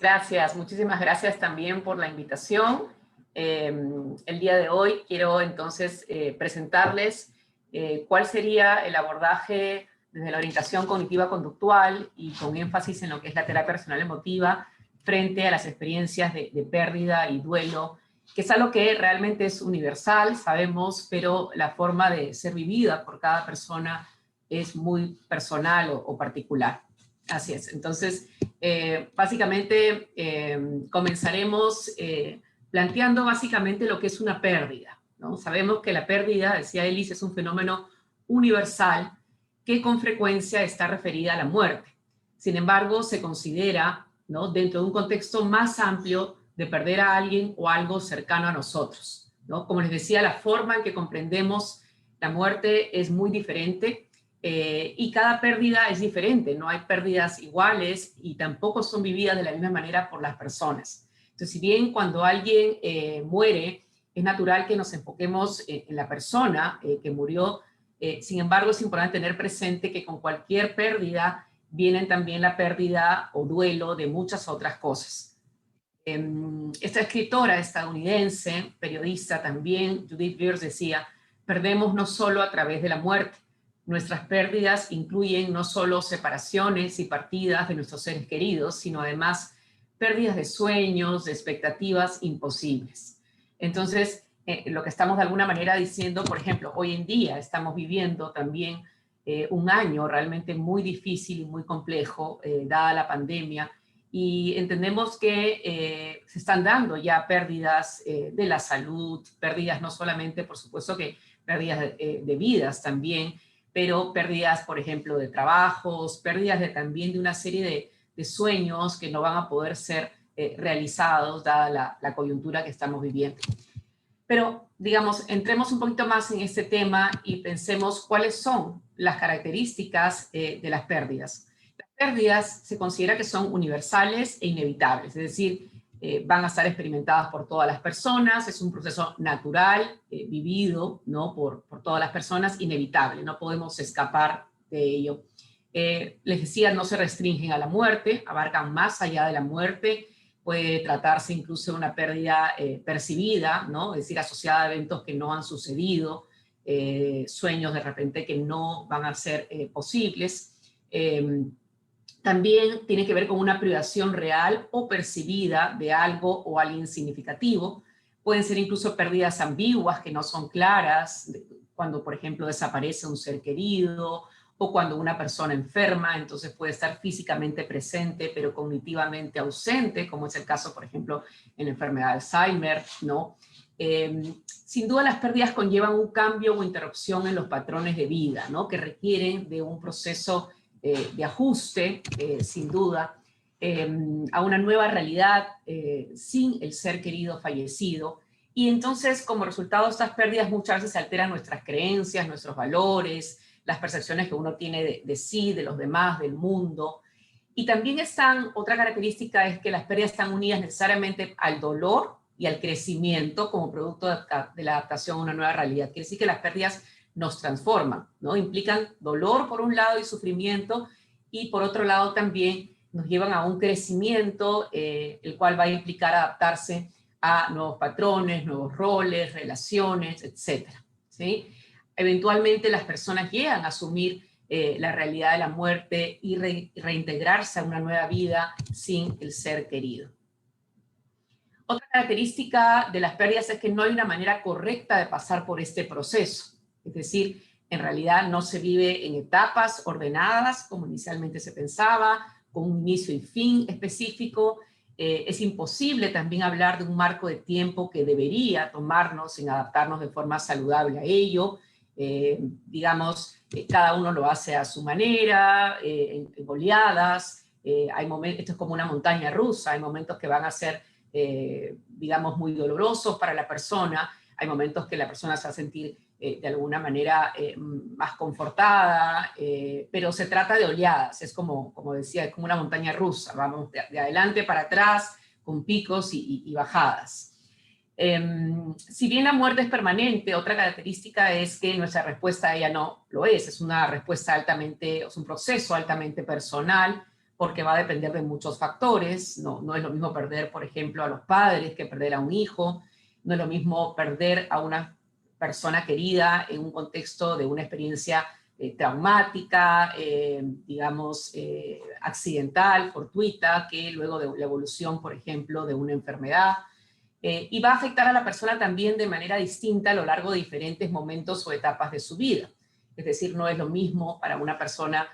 Gracias, muchísimas gracias también por la invitación. El día de hoy quiero entonces presentarles cuál sería el abordaje desde la orientación cognitiva conductual y con énfasis en lo que es la terapia personal emotiva frente a las experiencias de pérdida y duelo, que es algo que realmente es universal, sabemos, pero la forma de ser vivida por cada persona es muy personal o particular. Así es. Entonces, básicamente comenzaremos planteando básicamente lo que es una pérdida, ¿no? Sabemos que la pérdida, decía Ellis, es un fenómeno universal que con frecuencia está referida a la muerte. Sin embargo, se considera, ¿no?, dentro de un contexto más amplio de perder a alguien o algo cercano a nosotros, ¿no? Como les decía, la forma en que comprendemos la muerte es muy diferente. Y cada pérdida es diferente, no hay pérdidas iguales y tampoco son vividas de la misma manera por las personas. Entonces, si bien cuando alguien muere, es natural que nos enfoquemos en la persona que murió, sin embargo, es importante tener presente que con cualquier pérdida vienen también la pérdida o duelo de muchas otras cosas. Esta escritora estadounidense, periodista también, Judith Bierce, decía: perdemos no solo a través de la muerte. Nuestras pérdidas incluyen no solo separaciones y partidas de nuestros seres queridos, sino además pérdidas de sueños, de expectativas imposibles. Entonces, lo que estamos de alguna manera diciendo, por ejemplo, hoy en día estamos viviendo también un año realmente muy difícil y muy complejo, dada la pandemia, y entendemos que se están dando ya pérdidas de la salud, pérdidas no solamente, por supuesto que pérdidas de vidas también, pero pérdidas, por ejemplo, de trabajos, pérdidas también de una serie de sueños que no van a poder ser realizados dada la coyuntura que estamos viviendo. Pero, digamos, entremos un poquito más en este tema y pensemos cuáles son las características de las pérdidas. Las pérdidas se considera que son universales e inevitables, es decir, van a estar experimentadas por todas las personas, es un proceso natural, vivido, ¿no?, por todas las personas, inevitable, no podemos escapar de ello. Les decía, no se restringen a la muerte, abarcan más allá de la muerte, puede tratarse incluso de una pérdida percibida, ¿no?, es decir, asociada a eventos que no han sucedido, sueños de repente que no van a ser posibles. También tiene que ver con una privación real o percibida de algo o alguien significativo. Pueden ser incluso pérdidas ambiguas que no son claras, cuando, por ejemplo, desaparece un ser querido o cuando una persona enferma, entonces puede estar físicamente presente pero cognitivamente ausente, como es el caso, por ejemplo, en la enfermedad de Alzheimer, ¿no? Sin duda las pérdidas conllevan un cambio o interrupción en los patrones de vida, ¿no?, que requieren de un proceso de ajuste, sin duda, a una nueva realidad sin el ser querido fallecido. Y entonces, como resultado de estas pérdidas, muchas veces se alteran nuestras creencias, nuestros valores, las percepciones que uno tiene de sí, de los demás, del mundo. Y también otra característica es que las pérdidas están unidas necesariamente al dolor y al crecimiento como producto de la adaptación a una nueva realidad. Quiere decir que las pérdidas nos transforman, ¿no? Implican dolor por un lado y sufrimiento, y por otro lado también nos llevan a un crecimiento, el cual va a implicar adaptarse a nuevos patrones, nuevos roles, relaciones, etc. ¿Sí? Eventualmente las personas llegan a asumir la realidad de la muerte y reintegrarse a una nueva vida sin el ser querido. Otra característica de las pérdidas es que no hay una manera correcta de pasar por este proceso. Es decir, en realidad no se vive en etapas ordenadas, como inicialmente se pensaba, con un inicio y fin específico. Es imposible también hablar de un marco de tiempo que debería tomarnos en adaptarnos de forma saludable a ello. Digamos, cada uno lo hace a su manera, en oleadas. Hay momentos, esto es como una montaña rusa, hay momentos que van a ser, digamos, muy dolorosos para la persona, hay momentos que la persona se va a sentir de alguna manera más confortada, pero se trata de oleadas, es como decía, es como una montaña rusa, vamos de adelante para atrás, con picos y bajadas. Si bien la muerte es permanente, otra característica es que nuestra respuesta a ella no lo es una respuesta altamente, es un proceso altamente personal, porque va a depender de muchos factores. No es lo mismo perder, por ejemplo, a los padres que perder a un hijo. No es lo mismo perder a una persona querida en un contexto de una experiencia traumática, digamos, accidental, fortuita, que luego de la evolución, por ejemplo, de una enfermedad. Y va a afectar a la persona también de manera distinta a lo largo de diferentes momentos o etapas de su vida. Es decir, no es lo mismo para una persona,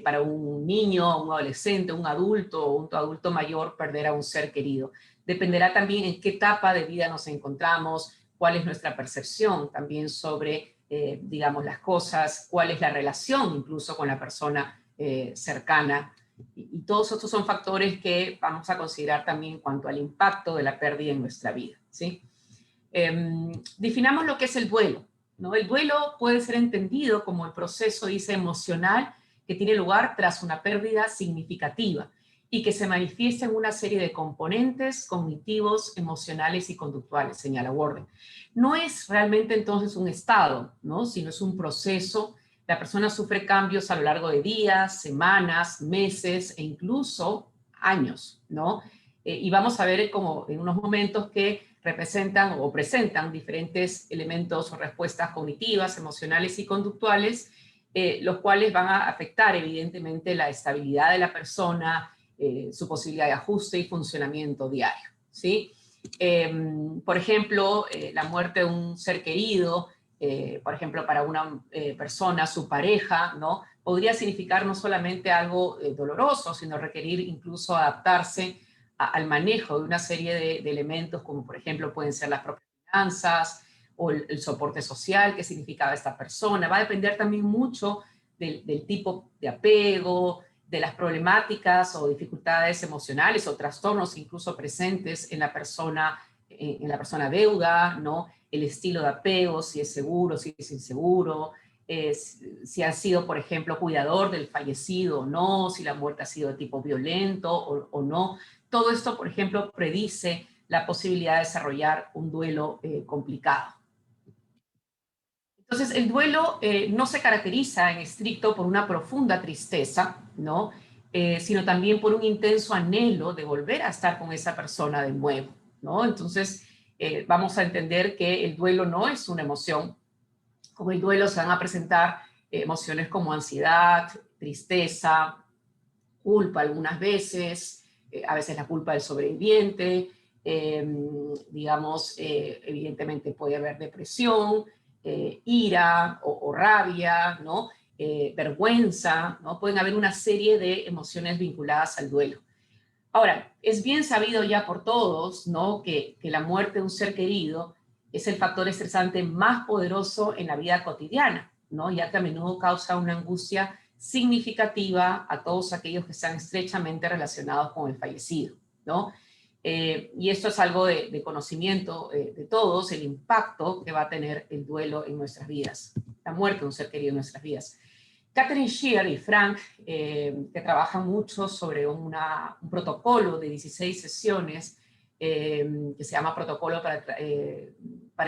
para un niño, un adolescente, un adulto o un adulto mayor perder a un ser querido. Dependerá también en qué etapa de vida nos encontramos, cuál es nuestra percepción también sobre, digamos, las cosas, cuál es la relación incluso con la persona cercana. Y todos estos son factores que vamos a considerar también en cuanto al impacto de la pérdida en nuestra vida, ¿sí? Definamos lo que es el duelo, ¿no? El duelo puede ser entendido como el proceso, dice, emocional que tiene lugar tras una pérdida significativa y que se manifiesta en una serie de componentes cognitivos, emocionales y conductuales, señala Worden. No es realmente entonces un estado, ¿no? Sino es un proceso. La persona sufre cambios a lo largo de días, semanas, meses e incluso años, ¿no? Y vamos a ver como en unos momentos que representan o presentan diferentes elementos o respuestas cognitivas, emocionales y conductuales, los cuales van a afectar evidentemente la estabilidad de la persona, su posibilidad de ajuste y funcionamiento diario, ¿sí? Por ejemplo, la muerte de un ser querido, por ejemplo, para una persona, su pareja, ¿no? Podría significar no solamente algo doloroso, sino requerir incluso adaptarse al manejo de una serie de elementos, como por ejemplo pueden ser las propias finanzas o el soporte social que significaba esta persona. Va a depender también mucho del tipo de apego, de las problemáticas o dificultades emocionales o trastornos incluso presentes en la persona deuda, ¿no? El estilo de apego, si es seguro, si es inseguro, si ha sido, por ejemplo, cuidador del fallecido o no, si la muerte ha sido de tipo violento o no. Todo esto, por ejemplo, predice la posibilidad de desarrollar un duelo complicado. Entonces, el duelo no se caracteriza en estricto por una profunda tristeza, ¿no? Sino también por un intenso anhelo de volver a estar con esa persona de nuevo, ¿no? Entonces, vamos a entender que el duelo no es una emoción. Con el duelo se van a presentar emociones como ansiedad, tristeza, culpa algunas veces, a veces la culpa del sobreviviente, digamos, evidentemente puede haber depresión, ira o rabia, ¿no? Vergüenza, ¿no? Pueden haber una serie de emociones vinculadas al duelo. Ahora, es bien sabido ya por todos, ¿no? Que la muerte de un ser querido es el factor estresante más poderoso en la vida cotidiana, ¿no? Ya que a menudo causa una angustia significativa a todos aquellos que están estrechamente relacionados con el fallecido, ¿no? Y esto es algo de conocimiento de todos, el impacto que va a tener el duelo en nuestras vidas, la muerte de un ser querido en nuestras vidas. Catherine Shear y Frank, que trabajan mucho sobre un protocolo de 16 sesiones que se llama Protocolo para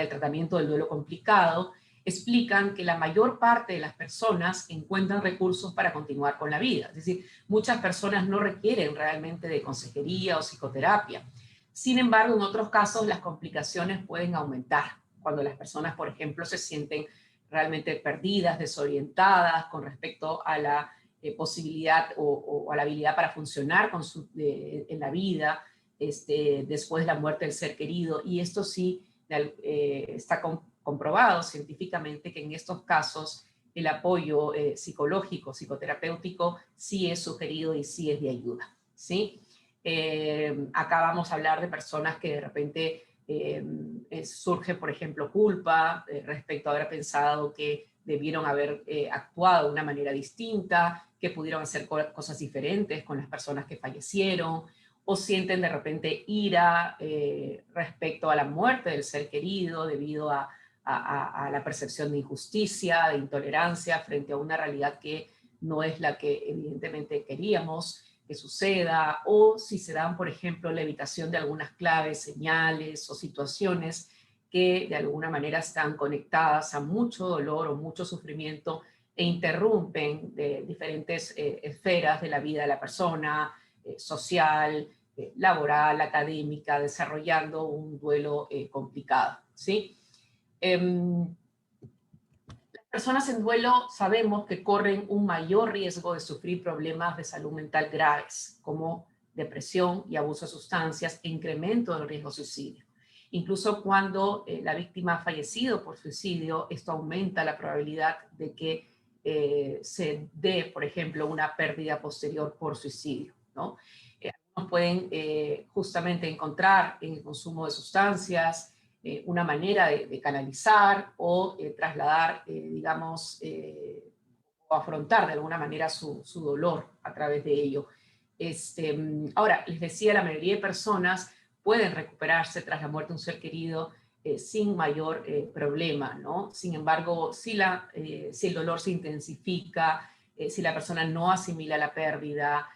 el Tratamiento del Duelo Complicado, explican que la mayor parte de las personas encuentran recursos para continuar con la vida. Es decir, muchas personas no requieren realmente de consejería o psicoterapia. Sin embargo, en otros casos las complicaciones pueden aumentar cuando las personas, por ejemplo, se sienten realmente perdidas, desorientadas con respecto a la posibilidad o a la habilidad para funcionar en la vida después de la muerte del ser querido. Y esto sí está comprobado científicamente que en estos casos el apoyo psicológico, psicoterapéutico, sí es sugerido y sí es de ayuda, ¿sí? Acá vamos a hablar de personas que de repente surge, por ejemplo, culpa respecto a haber pensado que debieron haber actuado de una manera distinta, que pudieron hacer cosas diferentes con las personas que fallecieron, o sienten de repente ira respecto a la muerte del ser querido debido a la percepción de injusticia, de intolerancia frente a una realidad que no es la que evidentemente queríamos que suceda, o si se dan, por ejemplo, la evitación de algunas claves, señales o situaciones que de alguna manera están conectadas a mucho dolor o mucho sufrimiento e interrumpen de diferentes esferas de la vida de la persona, social, laboral, académica, desarrollando un duelo complicado, ¿sí? Las personas en duelo sabemos que corren un mayor riesgo de sufrir problemas de salud mental graves, como depresión y abuso de sustancias e incremento del riesgo de suicidio. Incluso cuando la víctima ha fallecido por suicidio, esto aumenta la probabilidad de que se dé, por ejemplo, una pérdida posterior por suicidio, ¿no? Algunos pueden justamente encontrar en el consumo de sustancias una manera de canalizar o trasladar, digamos, o afrontar de alguna manera su dolor a través de ello. Ahora, les decía, la mayoría de personas pueden recuperarse tras la muerte de un ser querido sin mayor problema, ¿no? Sin embargo, si el dolor se intensifica, si la persona no asimila la pérdida,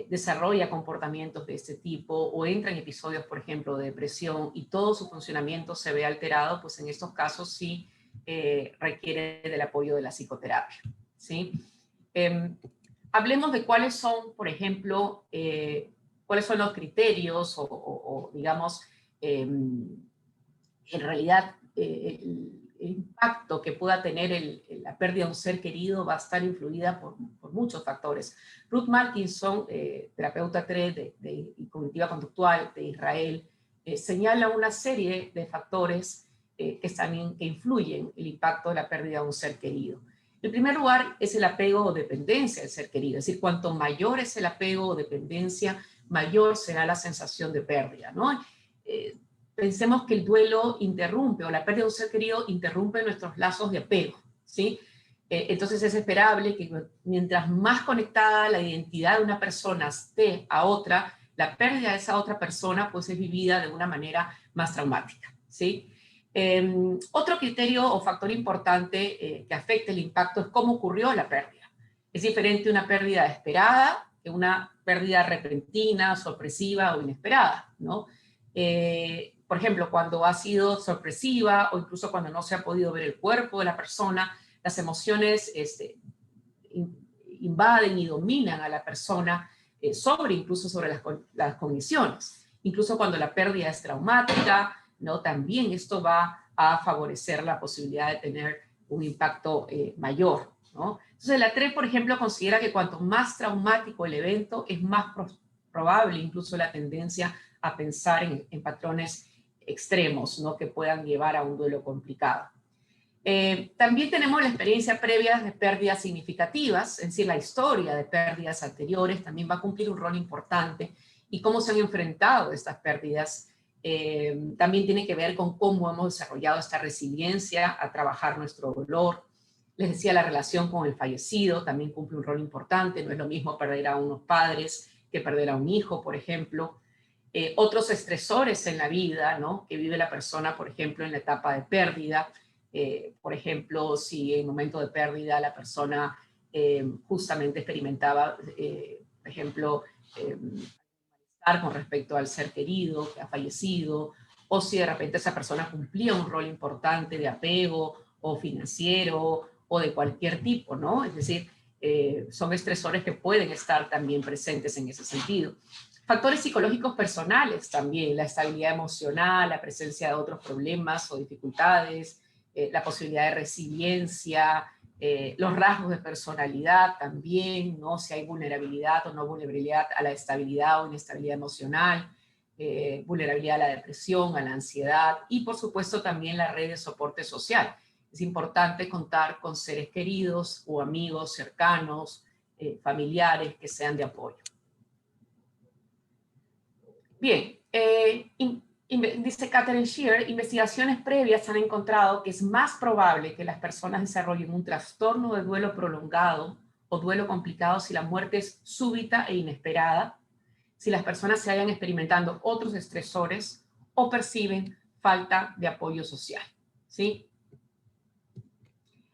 desarrolla comportamientos de este tipo o entra en episodios, por ejemplo, de depresión y todo su funcionamiento se ve alterado, pues en estos casos sí requiere del apoyo de la psicoterapia, ¿sí? Hablemos de cuáles son, por ejemplo, cuáles son los criterios o digamos, en realidad el impacto que pueda tener la pérdida de un ser querido va a estar influida por muchos factores. Ruth Malkinson, terapeuta 3 y cognitiva conductual de Israel, señala una serie de factores que influyen el impacto de la pérdida de un ser querido. En primer lugar es el apego o dependencia del ser querido, es decir, cuanto mayor es el apego o dependencia, mayor será la sensación de pérdida, ¿no? Pensemos que el duelo interrumpe, o la pérdida de un ser querido interrumpe nuestros lazos de apego, ¿sí? Entonces es esperable que mientras más conectada la identidad de una persona esté a otra, la pérdida de esa otra persona pues es vivida de una manera más traumática, ¿sí? Otro criterio o factor importante que afecta el impacto es cómo ocurrió la pérdida. Es diferente una pérdida esperada que una pérdida repentina, sorpresiva o inesperada, ¿no? Por ejemplo, cuando ha sido sorpresiva o incluso cuando no se ha podido ver el cuerpo de la persona, las emociones invaden y dominan a la persona incluso sobre las cogniciones. Incluso cuando la pérdida es traumática, ¿no? También esto va a favorecer la posibilidad de tener un impacto mayor, ¿no? Entonces la TRE, por ejemplo, considera que cuanto más traumático el evento, es más probable incluso la tendencia a pensar en patrones extremos, ¿no? Que puedan llevar a un duelo complicado. También tenemos la experiencia previa de pérdidas significativas, es decir, la historia de pérdidas anteriores también va a cumplir un rol importante y cómo se han enfrentado estas pérdidas. También tiene que ver con cómo hemos desarrollado esta resiliencia a trabajar nuestro dolor. Les decía, la relación con el fallecido también cumple un rol importante, no es lo mismo perder a unos padres que perder a un hijo, por ejemplo. Otros estresores en la vida, ¿no? Que vive la persona, por ejemplo, en la etapa de pérdida. Por ejemplo, si en el momento de pérdida la persona justamente experimentaba, por ejemplo, con respecto al ser querido que ha fallecido, o si de repente esa persona cumplía un rol importante de apego o financiero o de cualquier tipo, ¿no? Es decir, son estresores que pueden estar también presentes en ese sentido. Factores psicológicos personales también, la estabilidad emocional, la presencia de otros problemas o dificultades, la posibilidad de resiliencia, los rasgos de personalidad también, ¿no? Si hay vulnerabilidad o no vulnerabilidad a la estabilidad o inestabilidad emocional, vulnerabilidad a la depresión, a la ansiedad y por supuesto también la red de soporte social. Es importante contar con seres queridos o amigos cercanos, familiares que sean de apoyo. Bien, dice Catherine Shear, investigaciones previas han encontrado que es más probable que las personas desarrollen un trastorno de duelo prolongado o duelo complicado si la muerte es súbita e inesperada, si las personas se hayan experimentando otros estresores o perciben falta de apoyo social, ¿sí?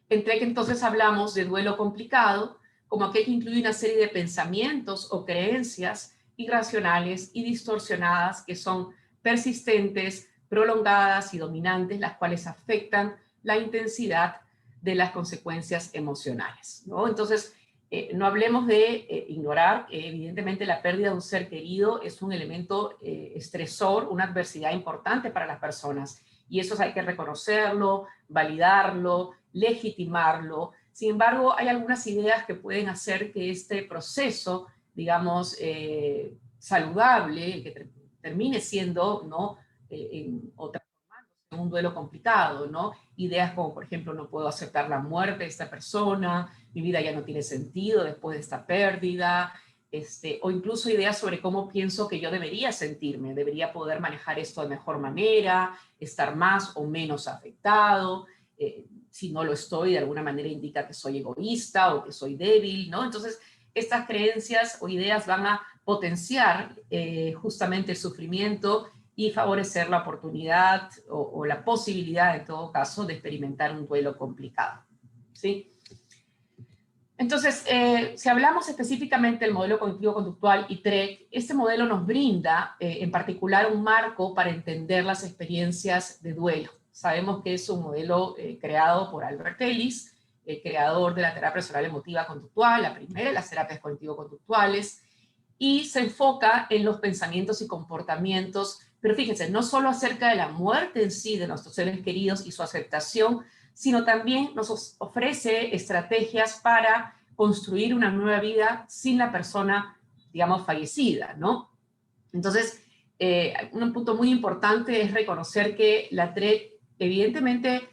Entre que entonces hablamos de duelo complicado como aquel que incluye una serie de pensamientos o creencias irracionales y distorsionadas que son persistentes, prolongadas y dominantes, las cuales afectan la intensidad de las consecuencias emocionales, ¿no? Entonces, no hablemos de ignorar, evidentemente la pérdida de un ser querido es un elemento estresor, una adversidad importante para las personas, y eso hay que reconocerlo, validarlo, legitimarlo. Sin embargo, hay algunas ideas que pueden hacer que este proceso, digamos, saludable, que termine siendo, ¿no? O transformándose en un duelo complicado, ¿no? Ideas como, por ejemplo, no puedo aceptar la muerte de esta persona, mi vida ya no tiene sentido después de esta pérdida, o incluso ideas sobre cómo pienso que yo debería sentirme, debería poder manejar esto de mejor manera, estar más o menos afectado, si no lo estoy, de alguna manera indica que soy egoísta o que soy débil, ¿no? Entonces, estas creencias o ideas van a potenciar justamente el sufrimiento y favorecer la oportunidad o la posibilidad, en todo caso, de experimentar un duelo complicado, ¿sí? Entonces, si hablamos específicamente del modelo cognitivo-conductual y TREC, este modelo nos brinda en particular un marco para entender las experiencias de duelo. Sabemos que es un modelo creado por Albert Ellis, el creador de la terapia personal emotiva conductual, la primera de las terapias cognitivo-conductuales, y se enfoca en los pensamientos y comportamientos, pero fíjense, no solo acerca de la muerte en sí de nuestros seres queridos y su aceptación, sino también nos ofrece estrategias para construir una nueva vida sin la persona, digamos, fallecida, ¿no? Entonces, un punto muy importante es reconocer que la TREC evidentemente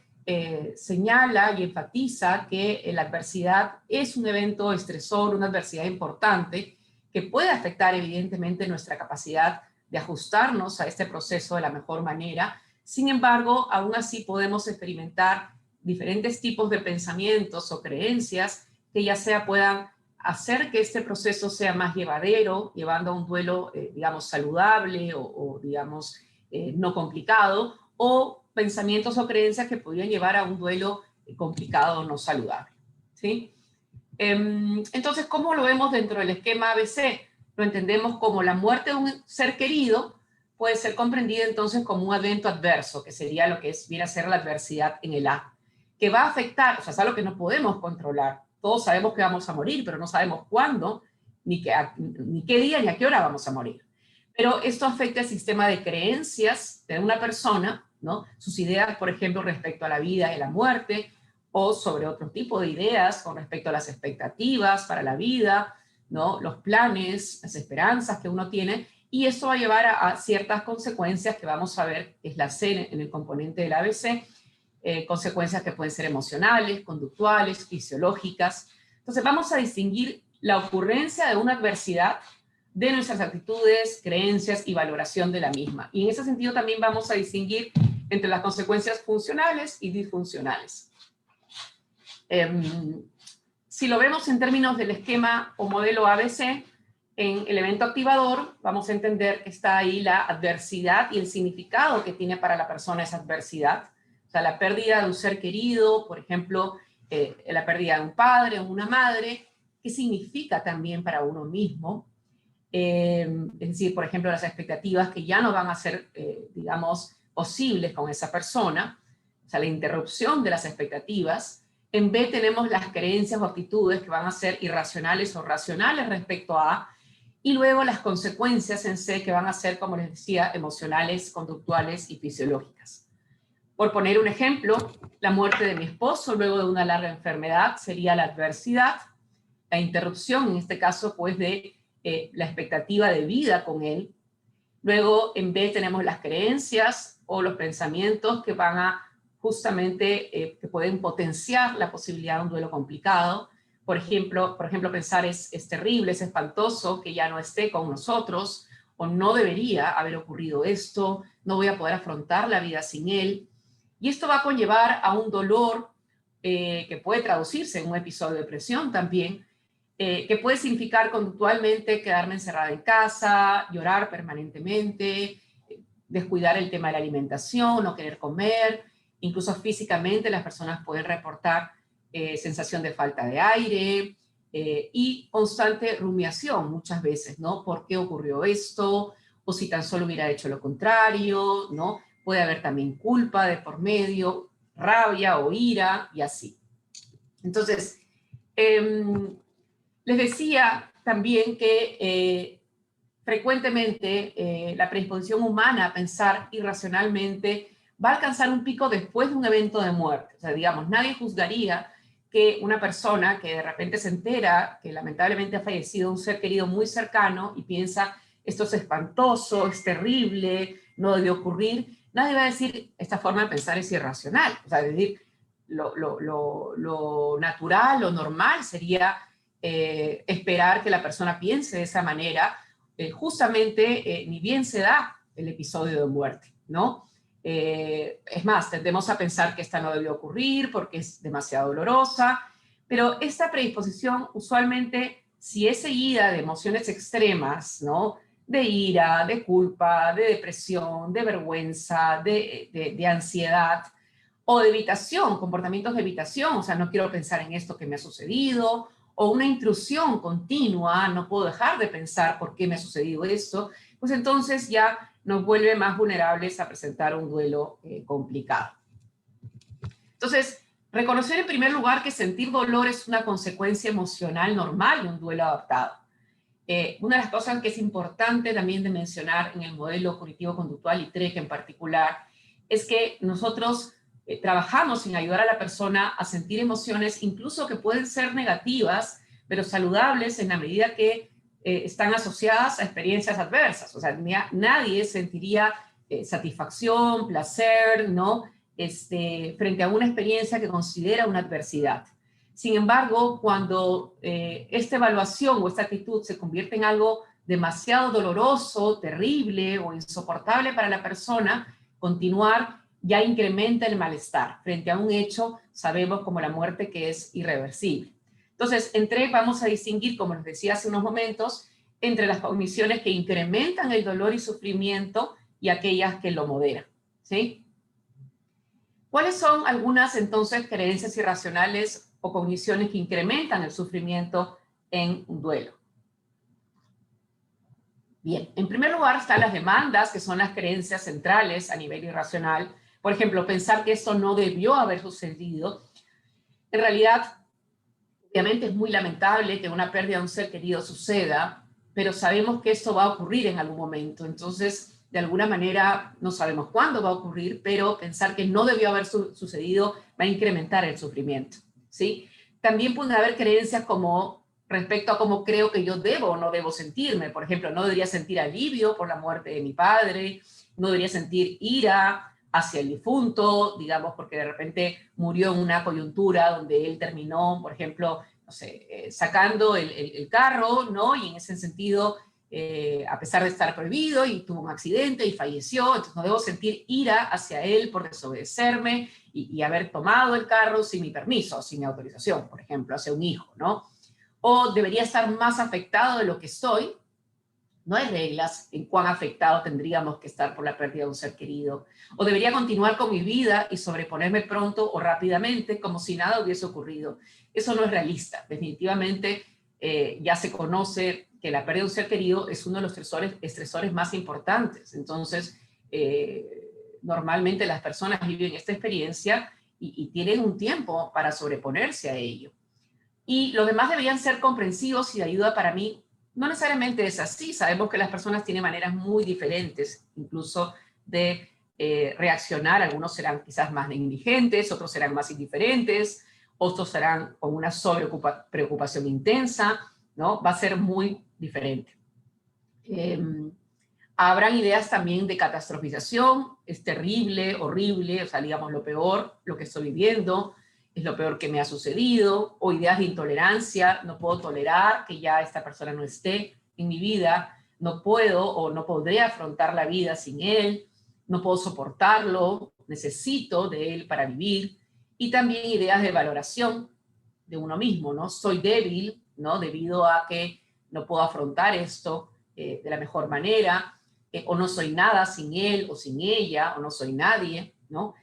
señala y enfatiza que la adversidad es un evento estresor, una adversidad importante, que puede afectar evidentemente nuestra capacidad de ajustarnos a este proceso de la mejor manera. Sin embargo, aún así podemos experimentar diferentes tipos de pensamientos o creencias que ya sea puedan hacer que este proceso sea más llevadero, llevando a un duelo, digamos, saludable o digamos, no complicado, o pensamientos o creencias que podrían llevar a un duelo complicado o no saludable, ¿sí? Entonces, ¿cómo lo vemos dentro del esquema ABC? Lo entendemos como la muerte de un ser querido puede ser comprendida entonces como un evento adverso, que sería lo que viene a ser la adversidad en el A, que va a afectar, o sea, es algo que no podemos controlar. Todos sabemos que vamos a morir, pero no sabemos cuándo, ni qué día, ni a qué hora vamos a morir. Pero esto afecta el sistema de creencias de una persona, ¿no? Sus ideas, por ejemplo, respecto a la vida y la muerte, o sobre otro tipo de ideas con respecto a las expectativas para la vida, ¿no? Los planes, las esperanzas que uno tiene, y esto va a llevar a ciertas consecuencias que vamos a ver, es la C en el componente del ABC, consecuencias que pueden ser emocionales, conductuales, fisiológicas. Entonces vamos a distinguir la ocurrencia de una adversidad de nuestras actitudes, creencias y valoración de la misma. Y en ese sentido también vamos a distinguir entre las consecuencias funcionales y disfuncionales. Si lo vemos en términos del esquema o modelo ABC, en el evento activador vamos a entender que está ahí la adversidad y el significado que tiene para la persona esa adversidad. O sea, la pérdida de un ser querido, por ejemplo, la pérdida de un padre o una madre, ¿qué significa también para uno mismo? Es decir, por ejemplo, las expectativas que ya no van a ser, digamos, posibles con esa persona, o sea, la interrupción de las expectativas. En B tenemos las creencias o actitudes que van a ser irracionales o racionales respecto a, y luego las consecuencias en C que van a ser, como les decía, emocionales, conductuales y fisiológicas. Por poner un ejemplo, la muerte de mi esposo luego de una larga enfermedad sería la adversidad, la interrupción, en este caso, pues, de la expectativa de vida con él. Luego, en B tenemos las creencias o los pensamientos que van a justamente, que pueden potenciar la posibilidad de un duelo complicado. Por ejemplo pensar es terrible, es espantoso que ya no esté con nosotros, o no debería haber ocurrido esto, no voy a poder afrontar la vida sin él. Y esto va a conllevar a un dolor que puede traducirse en un episodio de depresión también, que puede significar conductualmente quedarme encerrada en casa, llorar permanentemente, descuidar el tema de la alimentación, no querer comer, incluso físicamente las personas pueden reportar sensación de falta de aire y constante rumiación muchas veces, ¿no? ¿Por qué ocurrió esto? O si tan solo hubiera hecho lo contrario, ¿no? Puede haber también culpa de por medio, rabia o ira y así. Entonces, les decía también que frecuentemente la predisposición humana a pensar irracionalmente va a alcanzar un pico después de un evento de muerte. O sea, digamos, nadie juzgaría que una persona que de repente se entera que lamentablemente ha fallecido un ser querido muy cercano y piensa, esto es espantoso, es terrible, no debió ocurrir, nadie va a decir, esta forma de pensar es irracional. O sea, es decir, lo natural, lo normal sería esperar que la persona piense de esa manera, justamente ni bien se da el episodio de muerte, ¿no? Es más, tendemos a pensar que esta no debió ocurrir porque es demasiado dolorosa, pero esta predisposición usualmente, si es seguida de emociones extremas, ¿no? De ira, de culpa, de depresión, de vergüenza, de ansiedad, o de evitación, comportamientos de evitación, o sea, no quiero pensar en esto que me ha sucedido, o una intrusión continua, no puedo dejar de pensar por qué me ha sucedido esto, pues entonces ya nos vuelve más vulnerables a presentar un duelo complicado. Entonces, reconocer en primer lugar que sentir dolor es una consecuencia emocional normal de un duelo adaptado. Una de las cosas que es importante también de mencionar en el modelo cognitivo-conductual y TREG en particular, es que nosotros trabajamos en ayudar a la persona a sentir emociones, incluso que pueden ser negativas, pero saludables en la medida que están asociadas a experiencias adversas. O sea, nadie sentiría satisfacción, placer, ¿no? Frente a una experiencia que considera una adversidad. Sin embargo, cuando esta evaluación o esta actitud se convierte en algo demasiado doloroso, terrible o insoportable para la persona, continuar ya incrementa el malestar frente a un hecho, sabemos como la muerte, que es irreversible. Entonces, vamos a distinguir, como les decía hace unos momentos, entre las cogniciones que incrementan el dolor y sufrimiento y aquellas que lo moderan, ¿sí? ¿Cuáles son algunas, entonces, creencias irracionales o cogniciones que incrementan el sufrimiento en un duelo? Bien, en primer lugar están las demandas, que son las creencias centrales a nivel irracional. Por ejemplo, pensar que esto no debió haber sucedido. En realidad, obviamente es muy lamentable que una pérdida de un ser querido suceda, pero sabemos que esto va a ocurrir en algún momento. Entonces, de alguna manera, no sabemos cuándo va a ocurrir, pero pensar que no debió haber sucedido va a incrementar el sufrimiento, ¿sí? También pueden haber creencias como respecto a cómo creo que yo debo o no debo sentirme. Por ejemplo, no debería sentir alivio por la muerte de mi padre, no debería sentir ira hacia el difunto, digamos, porque de repente murió en una coyuntura donde él terminó, por ejemplo, no sé, sacando el carro, ¿no? Y en ese sentido, a pesar de estar prohibido, y tuvo un accidente y falleció, entonces no debo sentir ira hacia él por desobedecerme y haber tomado el carro sin mi permiso, sin mi autorización, por ejemplo, hacia un hijo, ¿no? O debería estar más afectado de lo que estoy. No hay reglas en cuán afectado tendríamos que estar por la pérdida de un ser querido. O debería continuar con mi vida y sobreponerme pronto o rápidamente como si nada hubiese ocurrido. Eso no es realista. Definitivamente ya se conoce que la pérdida de un ser querido es uno de los estresores más importantes. Entonces, normalmente las personas viven esta experiencia y tienen un tiempo para sobreponerse a ello. Y los demás deberían ser comprensivos y de ayuda para mí. No necesariamente es así. Sabemos que las personas tienen maneras muy diferentes, incluso de reaccionar. Algunos serán quizás más negligentes, otros serán más indiferentes, otros serán con una preocupación intensa, ¿no? Va a ser muy diferente. Habrán ideas también de catastrofización. Es terrible, horrible, o sea, digamos lo peor, lo que estoy viviendo, es lo peor que me ha sucedido, o ideas de intolerancia, no puedo tolerar que ya esta persona no esté en mi vida, no puedo o no podré afrontar la vida sin él, no puedo soportarlo, necesito de él para vivir, y también ideas de valoración de uno mismo, ¿no? Soy débil, ¿no? Debido a que no puedo afrontar esto de la mejor manera, o no soy nada sin él o sin ella, o no soy nadie, ¿no?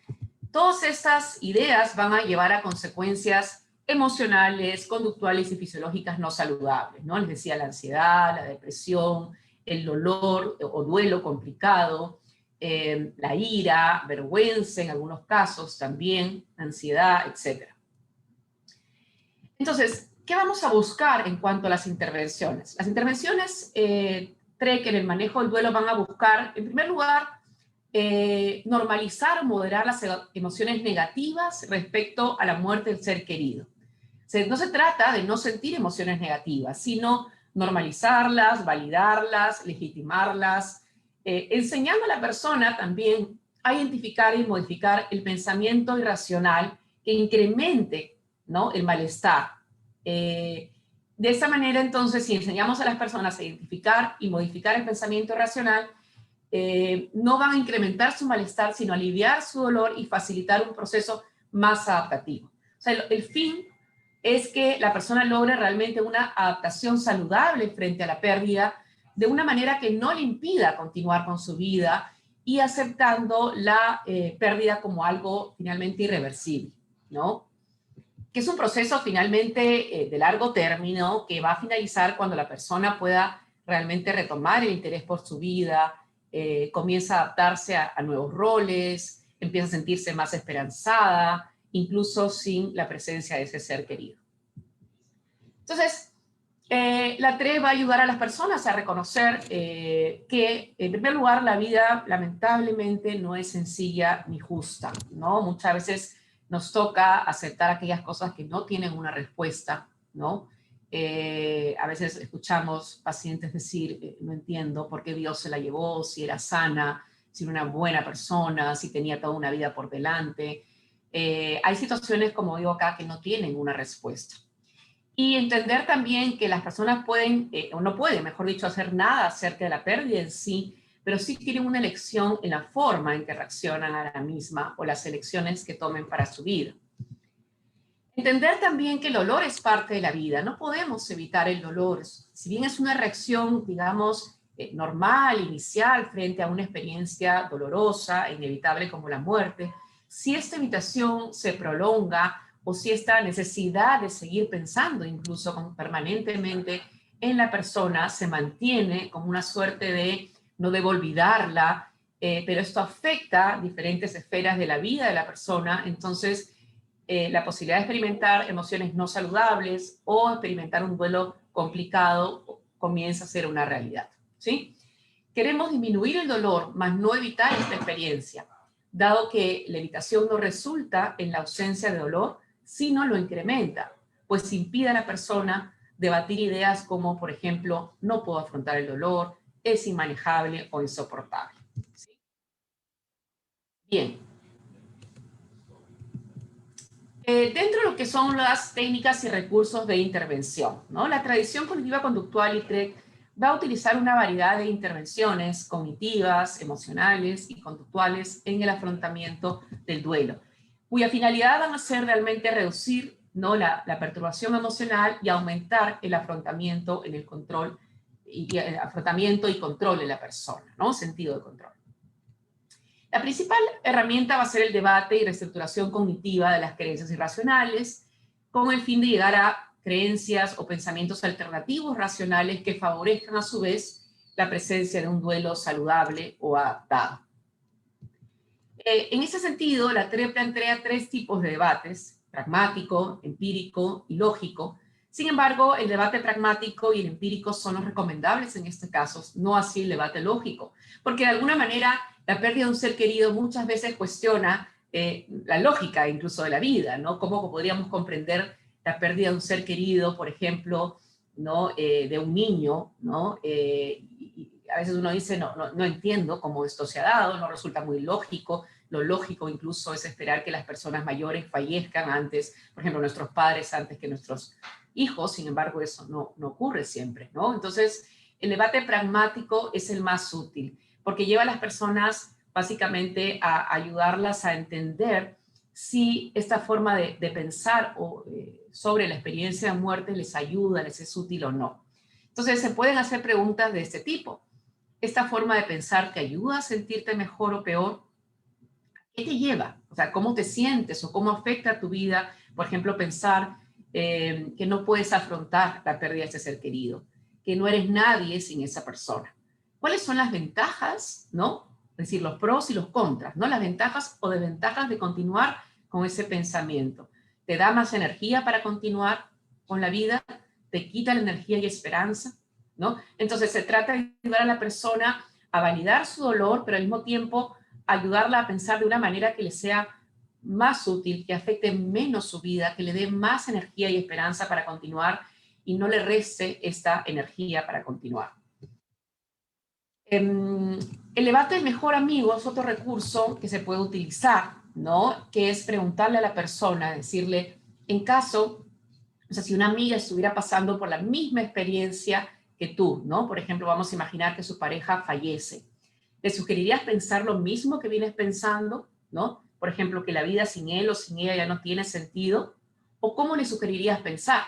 Todas estas ideas van a llevar a consecuencias emocionales, conductuales y fisiológicas no saludables, ¿no? Les decía, la ansiedad, la depresión, el dolor o duelo complicado, la ira, vergüenza en algunos casos también, ansiedad, etc. Entonces, ¿qué vamos a buscar en cuanto a las intervenciones? Las intervenciones, TREC en el manejo del duelo van a buscar, en primer lugar, normalizar o moderar las emociones negativas respecto a la muerte del ser querido. No se trata de no sentir emociones negativas, sino normalizarlas, validarlas, legitimarlas, enseñando a la persona también a identificar y modificar el pensamiento irracional que incremente, ¿no?, el malestar. De esa manera, entonces, si enseñamos a las personas a identificar y modificar el pensamiento irracional, no van a incrementar su malestar, sino aliviar su dolor y facilitar un proceso más adaptativo. O sea, el fin es que la persona logre realmente una adaptación saludable frente a la pérdida, de una manera que no le impida continuar con su vida y aceptando la pérdida como algo finalmente irreversible, ¿no? Que es un proceso finalmente de largo término que va a finalizar cuando la persona pueda realmente retomar el interés por su vida, comienza a adaptarse a nuevos roles, empieza a sentirse más esperanzada, incluso sin la presencia de ese ser querido. Entonces, la TRE va a ayudar a las personas a reconocer que, en primer lugar, la vida lamentablemente no es sencilla ni justa, ¿no? Muchas veces nos toca aceptar aquellas cosas que no tienen una respuesta, ¿no? A veces escuchamos pacientes decir, no entiendo por qué Dios se la llevó, si era sana, si era una buena persona, si tenía toda una vida por delante. Hay situaciones, como digo acá, que no tienen una respuesta. Y entender también que las personas pueden, o no pueden, mejor dicho, hacer nada acerca de la pérdida en sí, pero sí tienen una elección en la forma en que reaccionan a la misma o las elecciones que tomen para su vida. Entender también que el dolor es parte de la vida, no podemos evitar el dolor. Si bien es una reacción, digamos, normal, inicial, frente a una experiencia dolorosa, inevitable como la muerte, si esta evitación se prolonga o si esta necesidad de seguir pensando incluso permanentemente en la persona se mantiene como una suerte de no debo olvidarla, pero esto afecta diferentes esferas de la vida de la persona, entonces la posibilidad de experimentar emociones no saludables o experimentar un duelo complicado comienza a ser una realidad, ¿sí? Queremos disminuir el dolor, mas no evitar esta experiencia, dado que la evitación no resulta en la ausencia de dolor, sino lo incrementa, pues impide a la persona debatir ideas como, por ejemplo, no puedo afrontar el dolor, es inmanejable o insoportable, ¿sí? Bien. Dentro de lo que son las técnicas y recursos de intervención, ¿no? La tradición cognitiva conductual y TREC va a utilizar una variedad de intervenciones cognitivas, emocionales y conductuales en el afrontamiento del duelo, cuya finalidad van a ser realmente reducir, ¿no?, la perturbación emocional y aumentar el afrontamiento en el control y el afrontamiento y control de la persona, ¿no? Sentido de control. La principal herramienta va a ser el debate y reestructuración cognitiva de las creencias irracionales, con el fin de llegar a creencias o pensamientos alternativos racionales que favorezcan a su vez la presencia de un duelo saludable o adaptado. En ese sentido, la TRE plantea tres tipos de debates: pragmático, empírico y lógico. Sin embargo, el debate pragmático y el empírico son los recomendables en este caso, no así el debate lógico, porque de alguna manera la pérdida de un ser querido muchas veces cuestiona la lógica incluso de la vida, ¿no? ¿Cómo podríamos comprender la pérdida de un ser querido, por ejemplo, ¿no?, de un niño, ¿no? Y a veces uno dice, no entiendo cómo esto se ha dado, no resulta muy lógico. Lo lógico incluso es esperar que las personas mayores fallezcan antes, por ejemplo, nuestros padres antes que nuestros hijos, sin embargo, eso no ocurre siempre, ¿no? Entonces, el debate pragmático es el más útil, porque lleva a las personas básicamente a ayudarlas a entender si esta forma de pensar sobre la experiencia de muerte les ayuda, les es útil o no. Entonces, se pueden hacer preguntas de este tipo. ¿Esta forma de pensar te ayuda a sentirte mejor o peor? ¿Qué te lleva? O sea, ¿cómo te sientes o cómo afecta a tu vida? Por ejemplo, pensar que no puedes afrontar la pérdida de ese ser querido, que no eres nadie sin esa persona. ¿Cuáles son las ventajas, no? Es decir, los pros y los contras, ¿no? Las ventajas o desventajas de continuar con ese pensamiento. ¿Te da más energía para continuar? con la vida, te quita la energía y esperanza, ¿no? Entonces se trata de ayudar a la persona a validar su dolor, pero al mismo tiempo ayudarla a pensar de una manera que le sea más útil, que afecte menos su vida, que le dé más energía y esperanza para continuar y no le reste esta energía para continuar. El debate del mejor amigo es otro recurso que se puede utilizar, ¿no? Que es preguntarle a la persona, decirle, en caso, o sea, si una amiga estuviera pasando por la misma experiencia que tú, ¿no? Por ejemplo, vamos a imaginar que su pareja fallece. ¿Le sugerirías pensar lo mismo que vienes pensando, ¿no? Por ejemplo, que la vida sin él o sin ella ya no tiene sentido. ¿O cómo le sugerirías pensar,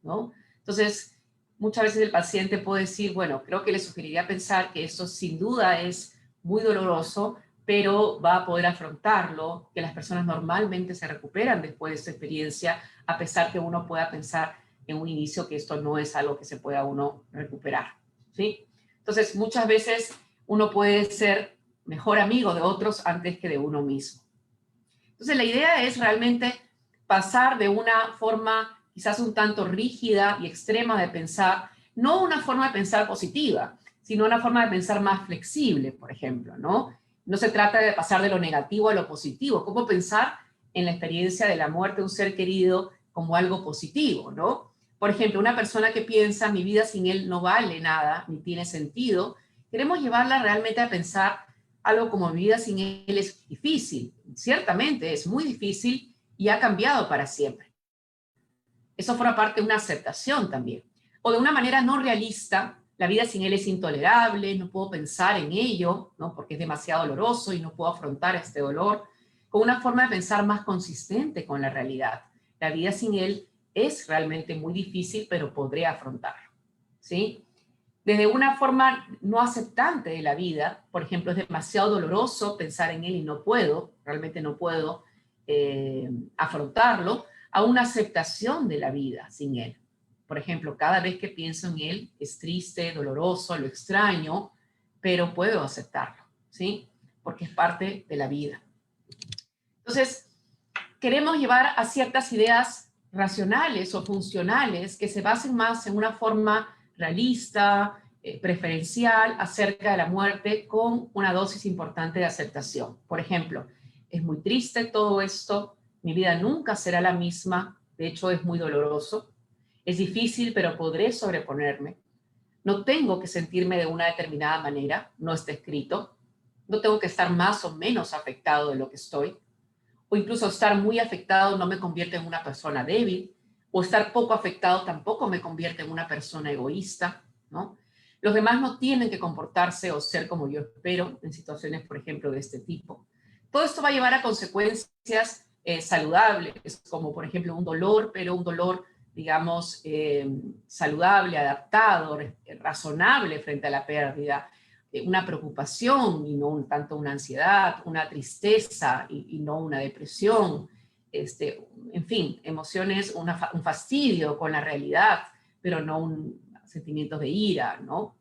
¿no? Entonces, muchas veces el paciente puede decir, bueno, creo que le sugeriría pensar que esto sin duda es muy doloroso, pero va a poder afrontarlo, que las personas normalmente se recuperan después de esta experiencia, a pesar que uno pueda pensar en un inicio que esto no es algo que se pueda uno recuperar, ¿sí? Entonces, muchas veces uno puede ser mejor amigo de otros antes que de uno mismo. Entonces, la idea es realmente pasar de una forma quizás un tanto rígida y extrema de pensar, no una forma de pensar positiva, sino una forma de pensar más flexible, por ejemplo, ¿no? No se trata de pasar de lo negativo a lo positivo, cómo pensar en la experiencia de la muerte de un ser querido como algo positivo, ¿no? Por ejemplo, una persona que piensa, mi vida sin él no vale nada, ni tiene sentido, queremos llevarla realmente a pensar algo como mi vida sin él es difícil. Ciertamente es muy difícil y ha cambiado para siempre. Eso forma parte de una aceptación también. O de una manera no realista, la vida sin él es intolerable, no puedo pensar en ello, ¿no? Porque es demasiado doloroso y no puedo afrontar este dolor. Con una forma de pensar más consistente con la realidad. La vida sin él es realmente muy difícil, pero podré afrontarlo, ¿sí? Desde una forma no aceptante de la vida, por ejemplo, es demasiado doloroso pensar en él y no puedo, realmente no puedo afrontarlo, a una aceptación de la vida sin él. Por ejemplo, cada vez que pienso en él es triste, doloroso, lo extraño, pero puedo aceptarlo, ¿sí? Porque es parte de la vida. Entonces, queremos llevar a ciertas ideas racionales o funcionales que se basen más en una forma realista, preferencial acerca de la muerte con una dosis importante de aceptación. Por ejemplo, es muy triste todo esto, mi vida nunca será la misma, de hecho es muy doloroso, es difícil pero podré sobreponerme, no tengo que sentirme de una determinada manera, no está escrito, no tengo que estar más o menos afectado de lo que estoy, o incluso estar muy afectado no me convierte en una persona débil, o estar poco afectado tampoco me convierte en una persona egoísta, ¿no? Los demás no tienen que comportarse o ser como yo espero en situaciones, por ejemplo, de este tipo. Todo esto va a llevar a consecuencias saludables, como por ejemplo un dolor, pero un dolor, digamos, saludable, adaptado, razonable frente a la pérdida, una preocupación y no tanto una ansiedad, una tristeza y no una depresión, en fin, emociones, un fastidio con la realidad, pero no un sentimiento de ira, ¿no?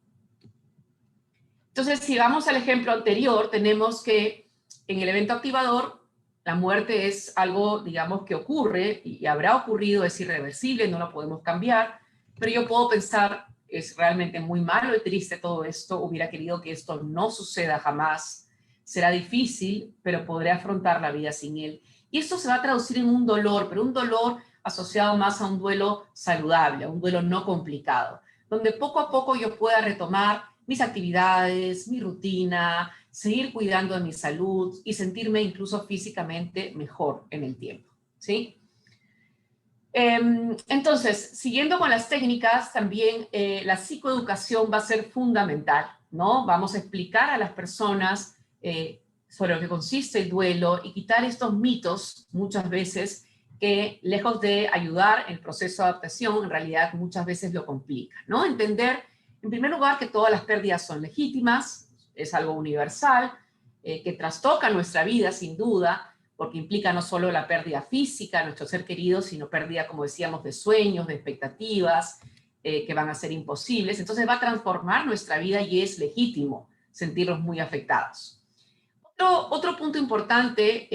Entonces, si vamos al ejemplo anterior, tenemos que en el evento activador, la muerte es algo, digamos, que ocurre y habrá ocurrido, es irreversible, no lo podemos cambiar, pero yo puedo pensar, es realmente muy malo y triste todo esto, hubiera querido que esto no suceda jamás, será difícil, pero podré afrontar la vida sin él. Y esto se va a traducir en un dolor, pero un dolor asociado más a un duelo saludable, a un duelo no complicado, donde poco a poco yo pueda retomar mis actividades, mi rutina, seguir cuidando de mi salud y sentirme incluso físicamente mejor en el tiempo, ¿sí? Entonces, siguiendo con las técnicas, también la psicoeducación va a ser fundamental, ¿no? Vamos a explicar a las personas sobre lo que consiste el duelo y quitar estos mitos, muchas veces, que lejos de ayudar en el proceso de adaptación, en realidad muchas veces lo complican, ¿no? Entender, en primer lugar, que todas las pérdidas son legítimas, es algo universal, que trastoca nuestra vida, sin duda, porque implica no solo la pérdida física de nuestro ser querido, sino pérdida, como decíamos, de sueños, de expectativas, que van a ser imposibles. Entonces va a transformar nuestra vida y es legítimo sentirnos muy afectados. Otro punto importante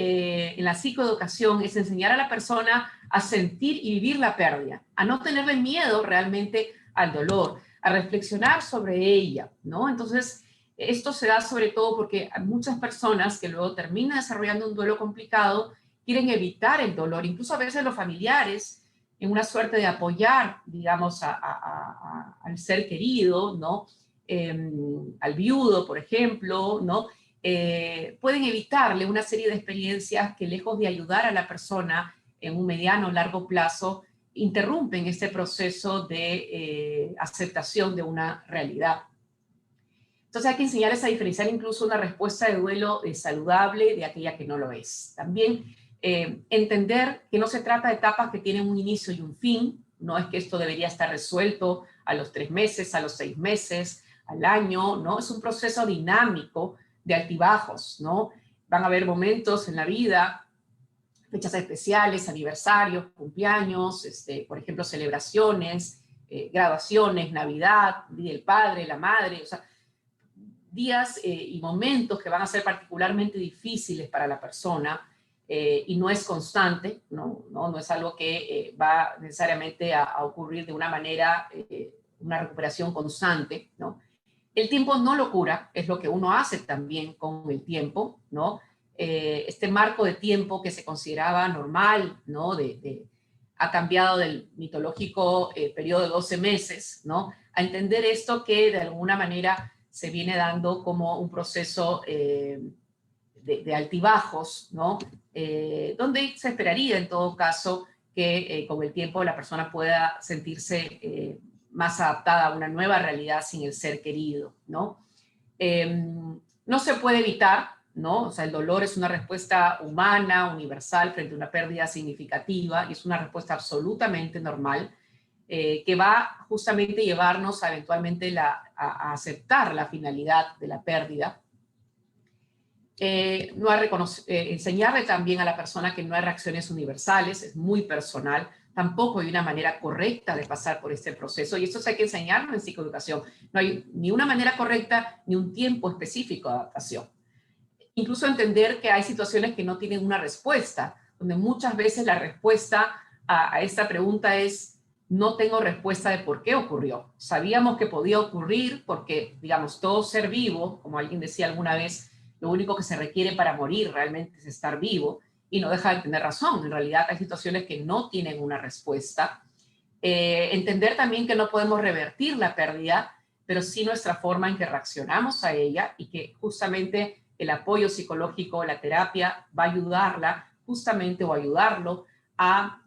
en la psicoeducación es enseñar a la persona a sentir y vivir la pérdida, a no tenerle miedo realmente al dolor, a reflexionar sobre ella, ¿no? Entonces, esto se da sobre todo porque muchas personas que luego terminan desarrollando un duelo complicado quieren evitar el dolor, incluso a veces los familiares, en una suerte de apoyar, digamos, al ser querido, ¿no? Al viudo, por ejemplo, ¿no? Pueden evitarle una serie de experiencias que, lejos de ayudar a la persona en un mediano o largo plazo, interrumpen este proceso de aceptación de una realidad. Entonces hay que enseñarles a diferenciar incluso una respuesta de duelo saludable de aquella que no lo es. También entender que no se trata de etapas que tienen un inicio y un fin, no es que esto debería estar resuelto a los 3 meses, a los 6 meses, al año, ¿no? Es un proceso dinámico de altibajos, ¿no? Van a haber momentos en la vida, fechas especiales, aniversarios, cumpleaños, por ejemplo, celebraciones, graduaciones, Navidad, Día del Padre, la Madre, o sea, días y momentos que van a ser particularmente difíciles para la persona y no es constante, no es algo que va necesariamente a ocurrir de una manera, una recuperación constante, ¿no? El tiempo no lo cura, es lo que uno hace también con el tiempo, ¿no? Este marco de tiempo que se consideraba normal, ¿no? Ha cambiado del mitológico periodo de 12 meses, ¿no? A entender esto que de alguna manera se viene dando como un proceso de altibajos, ¿no? Donde se esperaría en todo caso que con el tiempo la persona pueda sentirse más adaptada a una nueva realidad sin el ser querido, ¿no? No se puede evitar, ¿no? O sea, el dolor es una respuesta humana, universal, frente a una pérdida significativa, y es una respuesta absolutamente normal, que va justamente a llevarnos a eventualmente a aceptar la finalidad de la pérdida. Enseñarle también a la persona que no hay reacciones universales, es muy personal, tampoco hay una manera correcta de pasar por este proceso, y esto hay que enseñarlo en psicoeducación. No hay ni una manera correcta ni un tiempo específico de adaptación. Incluso entender que hay situaciones que no tienen una respuesta, donde muchas veces la respuesta a esta pregunta es: no tengo respuesta de por qué ocurrió. Sabíamos que podía ocurrir porque, digamos, todo ser vivo, como alguien decía alguna vez, lo único que se requiere para morir realmente es estar vivo, y no deja de tener razón. En realidad hay situaciones que no tienen una respuesta. Entender también que no podemos revertir la pérdida, pero sí nuestra forma en que reaccionamos a ella, y que justamente el apoyo psicológico, la terapia, va a ayudarla justamente, o ayudarlo a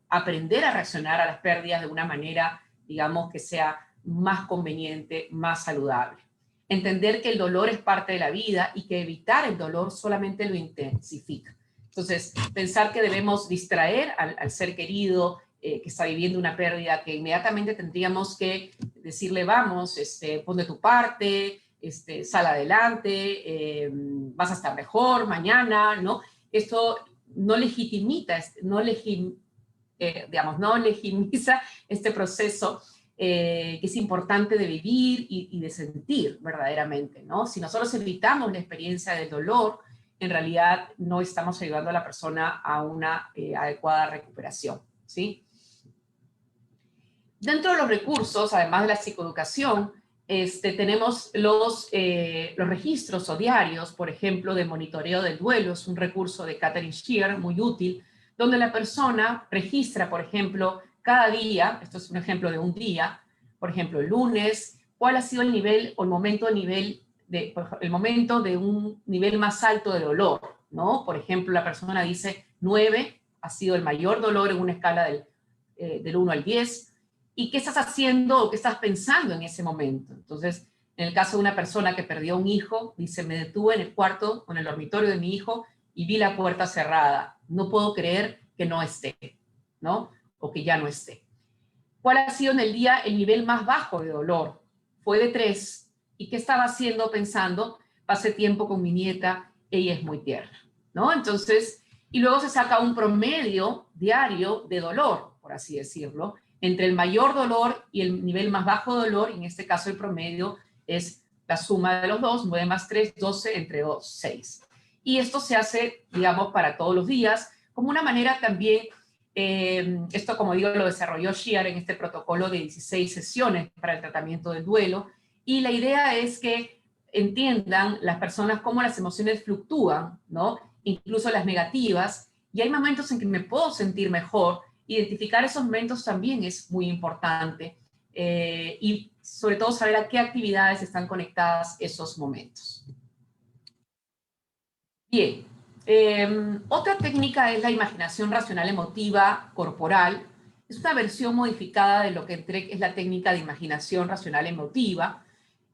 aprender a reaccionar a las pérdidas de una manera, digamos, que sea más conveniente, más saludable. Entender que el dolor es parte de la vida y que evitar el dolor solamente lo intensifica. Entonces, pensar que debemos distraer al ser querido que está viviendo una pérdida, que inmediatamente tendríamos que decirle: vamos, pon de tu parte, sal adelante, vas a estar mejor mañana, ¿no? Esto no legitimiza este proceso que es importante de vivir y de sentir verdaderamente, ¿no? Si nosotros evitamos la experiencia del dolor, en realidad no estamos ayudando a la persona a una adecuada recuperación, ¿sí? Dentro de los recursos, además de la psicoeducación, tenemos los registros o diarios, por ejemplo, de monitoreo del duelo. Es un recurso de Catherine Shear muy útil, donde la persona registra, por ejemplo, cada día, esto es un ejemplo de un día, por ejemplo, el lunes, cuál ha sido el nivel o el momento de un nivel más alto de dolor, ¿no? Por ejemplo, la persona dice 9, ha sido el mayor dolor en una escala del 1 al 10, ¿y qué estás haciendo o qué estás pensando en ese momento? Entonces, en el caso de una persona que perdió un hijo, dice: me detuve en el cuarto, en el dormitorio de mi hijo, y vi la puerta cerrada. No puedo creer que no esté, ¿no? O que ya no esté. ¿Cuál ha sido en el día el nivel más bajo de dolor? Fue de 3. ¿Y qué estaba haciendo, pensando? Pasé tiempo con mi nieta, ella es muy tierna, ¿no? Entonces, y luego se saca un promedio diario de dolor, por así decirlo, entre el mayor dolor y el nivel más bajo de dolor. En este caso el promedio es la suma de los dos, 9 más 3, 12, entre 2, 6. Y esto se hace, digamos, para todos los días, como una manera también, esto como digo lo desarrolló Shear en este protocolo de 16 sesiones para el tratamiento del duelo, y la idea es que entiendan las personas cómo las emociones fluctúan, ¿no? Incluso las negativas, y hay momentos en que me puedo sentir mejor. Identificar esos momentos también es muy importante, y sobre todo saber a qué actividades están conectadas esos momentos. Bien, otra técnica es la imaginación racional emotiva corporal. Es una versión modificada de lo que en TREC es la técnica de imaginación racional emotiva.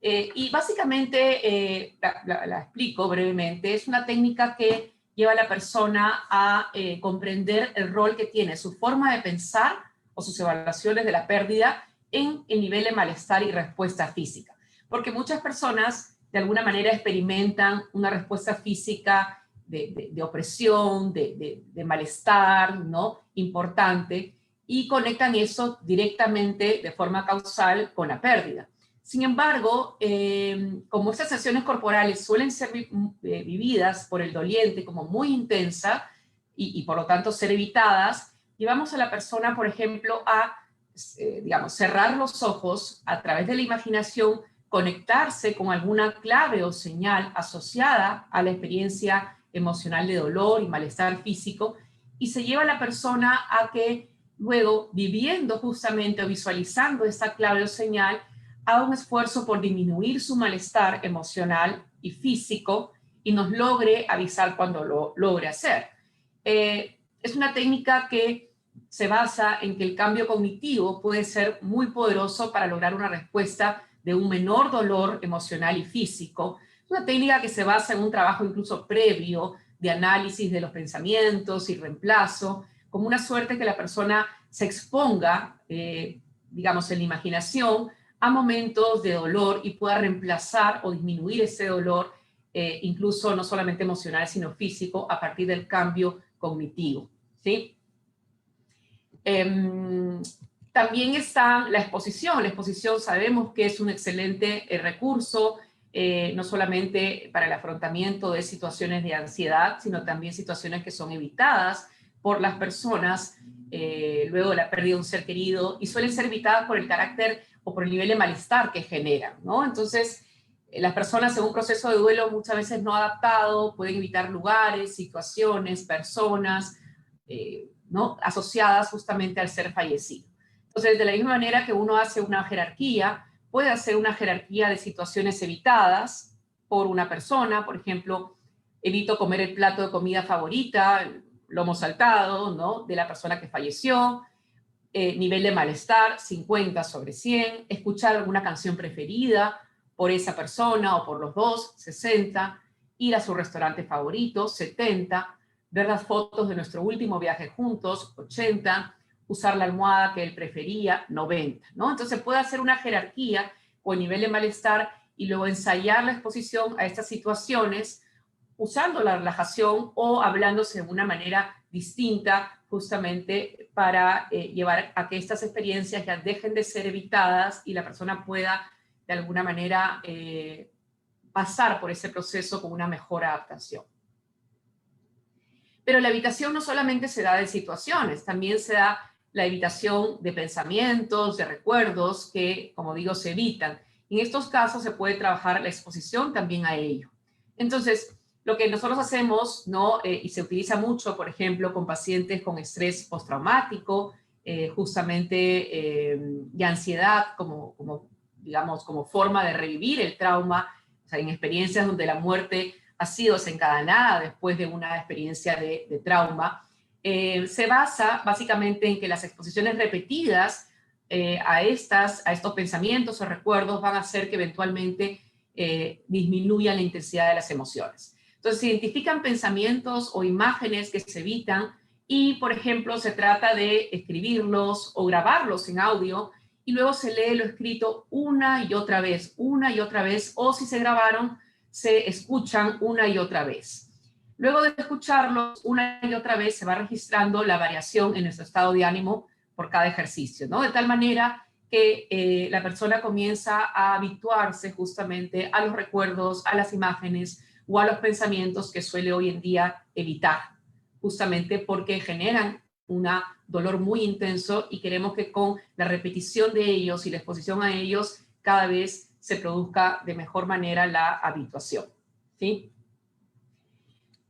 Y básicamente, la explico brevemente, es una técnica que lleva a la persona a comprender el rol que tiene su forma de pensar o sus evaluaciones de la pérdida en el nivel de malestar y respuesta física. Porque muchas personas de alguna manera experimentan una respuesta física de opresión, de malestar, ¿no? Importante, y conectan eso directamente de forma causal con la pérdida. Sin embargo, como estas sensaciones corporales suelen ser vividas por el doliente como muy intensa y por lo tanto ser evitadas, llevamos a la persona, por ejemplo, a, digamos, cerrar los ojos a través de la imaginación, conectarse con alguna clave o señal asociada a la experiencia emocional de dolor y malestar físico, y se lleva a la persona a que luego, viviendo justamente o visualizando esta clave o señal, haga un esfuerzo por disminuir su malestar emocional y físico y nos logre avisar cuando lo logre hacer. Es una técnica que se basa en que el cambio cognitivo puede ser muy poderoso para lograr una respuesta de un menor dolor emocional y físico. Es una técnica que se basa en un trabajo incluso previo de análisis de los pensamientos y reemplazo, como una suerte que la persona se exponga, digamos, en la imaginación a momentos de dolor y pueda reemplazar o disminuir ese dolor, incluso no solamente emocional, sino físico, a partir del cambio cognitivo, ¿sí? También está la exposición. La exposición sabemos que es un excelente recurso, no solamente para el afrontamiento de situaciones de ansiedad, sino también situaciones que son evitadas por las personas luego de la pérdida de un ser querido, y suelen ser evitadas por el carácter o por el nivel de malestar que generan, ¿no? Entonces, las personas en un proceso de duelo muchas veces no adaptado pueden evitar lugares, situaciones, personas, ¿no? Asociadas justamente al ser fallecido. Entonces, de la misma manera que uno hace una jerarquía, puede hacer una jerarquía de situaciones evitadas por una persona. Por ejemplo, evito comer el plato de comida favorita, el lomo saltado, ¿no? De la persona que falleció. Nivel de malestar, 50 sobre 100. Escuchar alguna canción preferida por esa persona o por los dos, 60. Ir a su restaurante favorito, 70. Ver las fotos de nuestro último viaje juntos, 80. Usar la almohada que él prefería, 90, ¿no? Entonces puede hacer una jerarquía o nivel de malestar y luego ensayar la exposición a estas situaciones usando la relajación o hablándose de una manera distinta, justamente para llevar a que estas experiencias ya dejen de ser evitadas y la persona pueda de alguna manera pasar por ese proceso con una mejor adaptación. Pero la evitación no solamente se da de situaciones, también se da la evitación de pensamientos, de recuerdos que, como digo, se evitan. En estos casos se puede trabajar la exposición también a ello. Entonces, lo que nosotros hacemos, ¿no? Y se utiliza mucho, por ejemplo, con pacientes con estrés postraumático, justamente de ansiedad, digamos, como forma de revivir el trauma, o sea, en experiencias donde la muerte ha sido desencadenada después de una experiencia de trauma. Se basa básicamente en que las exposiciones repetidas a estos pensamientos o recuerdos van a hacer que eventualmente disminuyan la intensidad de las emociones. Entonces, se identifican pensamientos o imágenes que se evitan y, por ejemplo, se trata de escribirlos o grabarlos en audio y luego se lee lo escrito una y otra vez, o si se grabaron, se escuchan una y otra vez. Luego de escucharlos una y otra vez, se va registrando la variación en nuestro estado de ánimo por cada ejercicio, ¿no? De tal manera que la persona comienza a habituarse justamente a los recuerdos, a las imágenes o a los pensamientos que suele hoy en día evitar, justamente porque generan un dolor muy intenso y queremos que con la repetición de ellos y la exposición a ellos cada vez se produzca de mejor manera la habituación, ¿sí?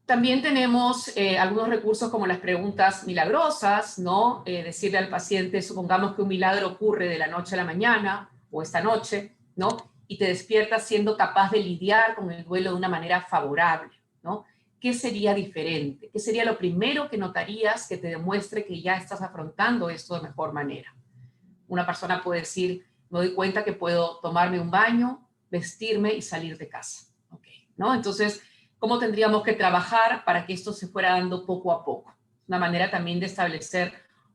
También tenemos algunos recursos como las preguntas milagrosas, ¿no? Decirle al paciente, supongamos que un milagro ocurre de la noche a la mañana o esta noche, ¿no? Y te despiertas siendo capaz de lidiar con el duelo de una manera favorable, ¿no? ¿Qué sería diferente? ¿Qué sería lo primero que notarías que te demuestre que ya estás afrontando esto de mejor manera? Una persona puede decir, me doy cuenta que puedo tomarme un baño, vestirme y salir de casa, ¿okay? ¿No? Entonces, ¿cómo tendríamos que trabajar para que esto se fuera dando poco a poco? Una manera también de establecer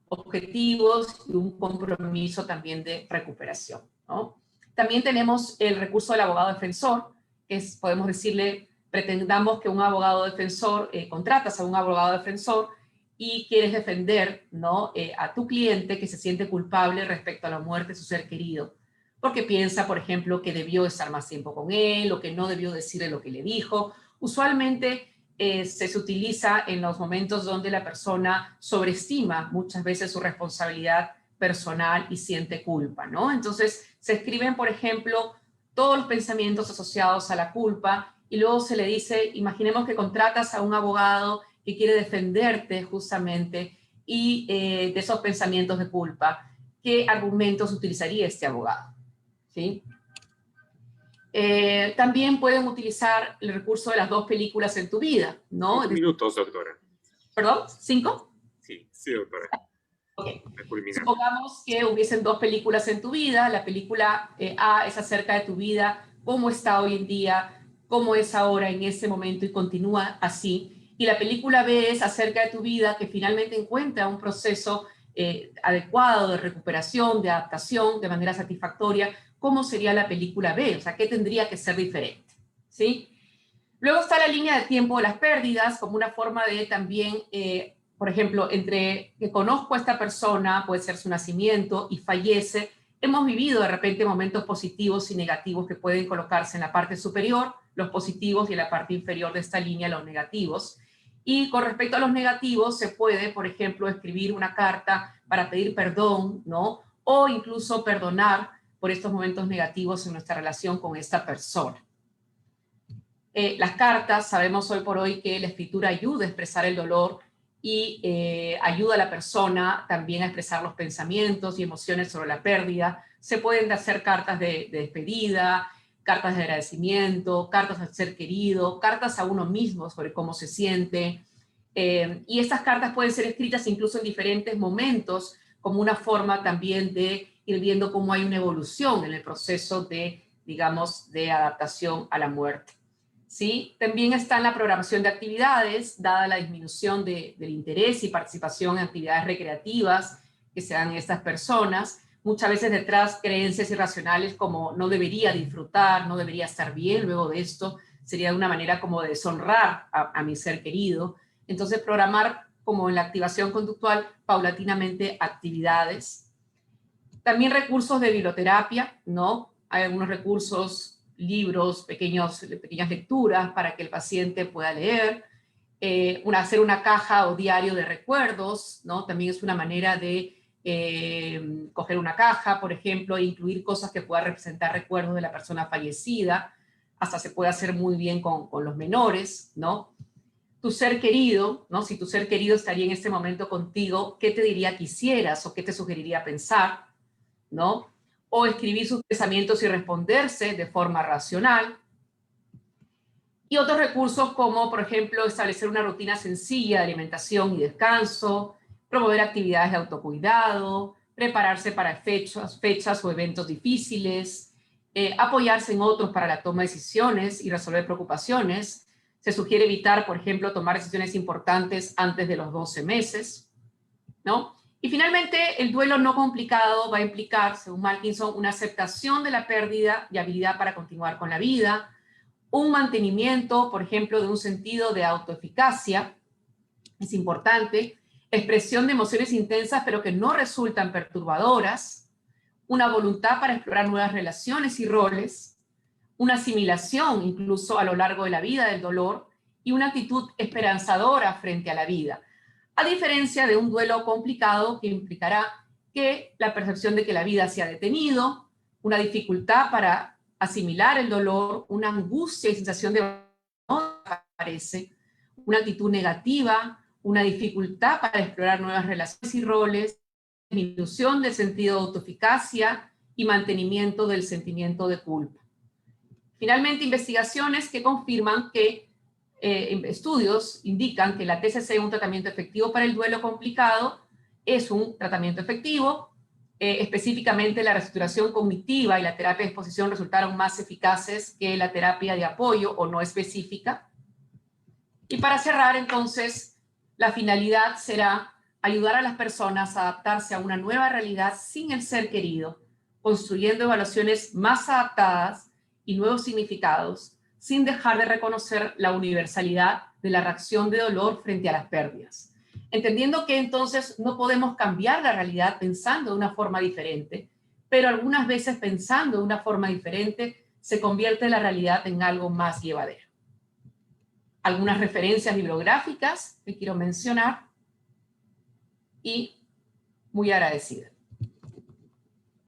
objetivos y un compromiso también de recuperación, ¿no? También tenemos el recurso del abogado defensor, que es, podemos decirle, pretendamos que un abogado defensor, contratas a un abogado defensor y quieres defender, ¿no? A tu cliente que se siente culpable respecto a la muerte de su ser querido, porque piensa, por ejemplo, que debió estar más tiempo con él o que no debió decirle lo que le dijo. Usualmente se utiliza en los momentos donde la persona sobreestima muchas veces su responsabilidad personal y siente culpa, ¿no? Entonces se escriben, por ejemplo, todos los pensamientos asociados a la culpa y luego se le dice, imaginemos que contratas a un abogado que quiere defenderte justamente y de esos pensamientos de culpa, ¿qué argumentos utilizaría este abogado? ¿Sí? También pueden utilizar el recurso de las 2 películas en tu vida, ¿no? 5 minutos, doctora. ¿Perdón? ¿5? Sí, sí, doctora. Ok. Culminar. Supongamos que hubiesen 2 películas en tu vida. La película A es acerca de tu vida, cómo está hoy en día, cómo es ahora en ese momento y continúa así. Y la película B es acerca de tu vida que finalmente encuentra un proceso adecuado de recuperación, de adaptación de manera satisfactoria. ¿Cómo sería la película B? O sea, ¿qué tendría que ser diferente? ¿Sí? Luego está la línea de tiempo de las pérdidas como una forma de también, por ejemplo, entre que conozco a esta persona, puede ser su nacimiento, y fallece, hemos vivido de repente momentos positivos y negativos que pueden colocarse en la parte superior, los positivos, y en la parte inferior de esta línea, los negativos. Y con respecto a los negativos, se puede, por ejemplo, escribir una carta para pedir perdón, ¿no? O incluso perdonar por estos momentos negativos en nuestra relación con esta persona. Las cartas, sabemos hoy por hoy que la escritura ayuda a expresar el dolor y ayuda a la persona también a expresar los pensamientos y emociones sobre la pérdida. Se pueden hacer cartas de despedida, cartas de agradecimiento, cartas al ser querido, cartas a uno mismo sobre cómo se siente. Y estas cartas pueden ser escritas incluso en diferentes momentos, como una forma también de ir viendo cómo hay una evolución en el proceso de, digamos, de adaptación a la muerte. ¿Sí? También está en la programación de actividades, dada la disminución del interés y participación en actividades recreativas que se dan en estas personas. Muchas veces detrás creencias irracionales como no debería disfrutar, no debería estar bien luego de esto, sería de una manera como de deshonrar a mi ser querido. Entonces programar como en la activación conductual paulatinamente actividades. También recursos de biblioterapia, ¿no? Hay algunos recursos, libros, pequeñas lecturas para que el paciente pueda leer, hacer una caja o diario de recuerdos, ¿no? También es una manera de coger una caja, por ejemplo, e incluir cosas que puedan representar recuerdos de la persona fallecida, hasta se puede hacer muy bien con los menores, ¿no? Tu ser querido, ¿no? Si tu ser querido estaría en este momento contigo, ¿qué te diría que hicieras o qué te sugeriría pensar, ¿no? O escribir sus pensamientos y responderse de forma racional. Y otros recursos como, por ejemplo, establecer una rutina sencilla de alimentación y descanso, promover actividades de autocuidado, prepararse para fechas o eventos difíciles, apoyarse en otros para la toma de decisiones y resolver preocupaciones. Se sugiere evitar, por ejemplo, tomar decisiones importantes antes de los 12 meses, ¿no? Y finalmente, el duelo no complicado va a implicar, según Malkinson, una aceptación de la pérdida y habilidad para continuar con la vida, un mantenimiento, por ejemplo, de un sentido de autoeficacia, es importante, expresión de emociones intensas pero que no resultan perturbadoras, una voluntad para explorar nuevas relaciones y roles, una asimilación incluso a lo largo de la vida del dolor y una actitud esperanzadora frente a la vida, a diferencia de un duelo complicado que implicará que la percepción de que la vida se ha detenido, una dificultad para asimilar el dolor, una angustia y sensación de no aparece, una actitud negativa, una dificultad para explorar nuevas relaciones y roles, disminución del sentido de autoeficacia y mantenimiento del sentimiento de culpa. Finalmente, investigaciones que confirman que estudios indican que la TCC es un tratamiento efectivo para el duelo complicado, es un tratamiento efectivo, específicamente la reestructuración cognitiva y la terapia de exposición resultaron más eficaces que la terapia de apoyo o no específica. Y para cerrar, entonces, la finalidad será ayudar a las personas a adaptarse a una nueva realidad sin el ser querido, construyendo evaluaciones más adaptadas y nuevos significados, sin dejar de reconocer la universalidad de la reacción de dolor frente a las pérdidas. Entendiendo que entonces no podemos cambiar la realidad pensando de una forma diferente, pero algunas veces pensando de una forma diferente se convierte la realidad en algo más llevadero. Algunas referencias bibliográficas que quiero mencionar y muy agradecida.